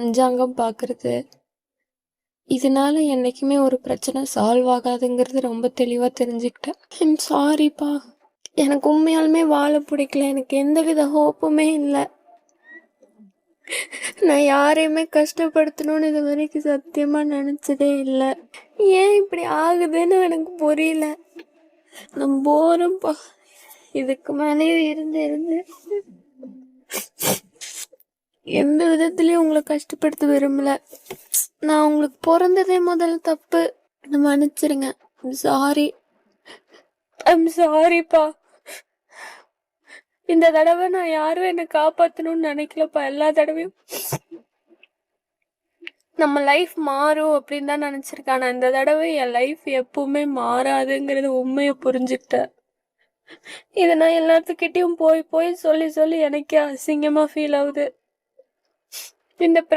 பஞ்சாங்கம் பார்க்குறது, இதனால என்றைக்குமே ஒரு பிரச்சனை சால்வ் ஆகாதுங்கிறது ரொம்ப தெளிவாக தெரிஞ்சுக்கிட்டேன். ஐம் சாரிப்பா. எனக்கு உண்மையாலுமே வாழ பிடிக்கல. எனக்கு எந்தவித ஹோப்புமே இல்லை. நான் யாரையுமே கஷ்டப்படுத்தணும்னு இது வரைக்கும் சத்தியமாக நினச்சதே இல்லை. ஏன் இப்படி ஆகுதுன்னு எனக்கு புரியல. நான் போகிறேன்ப்பா. இதுக்கு மேலேயும் இருந்து இருந்து எந்த விதத்துலேயும் உங்களை கஷ்டப்படுத்த விரும்பல. நான் உங்களுக்கு பிறந்ததே முதல் தப்பு. என்னை மன்னிச்சிருங்க. சாரி. ஐம் சாரிப்பா. இந்த தடவை நான் யாரும் என்னை காப்பாற்றணும்னு நினைக்கலப்பா. எல்லா தடவையும் நம்ம லைஃப் மாறும் அப்படின்னு தான் நினச்சிருக்கேன். ஆனால் இந்த தடவை என் லைஃப் எப்பவுமே மாறாதுங்கிறது உண்மையை புரிஞ்சுக்கிட்டேன். இதை நான் எல்லாத்துக்கிட்டையும் போய் போய் சொல்லி சொல்லி எனக்கே அசிங்கமாக ஃபீல் ஆகுது. இந்த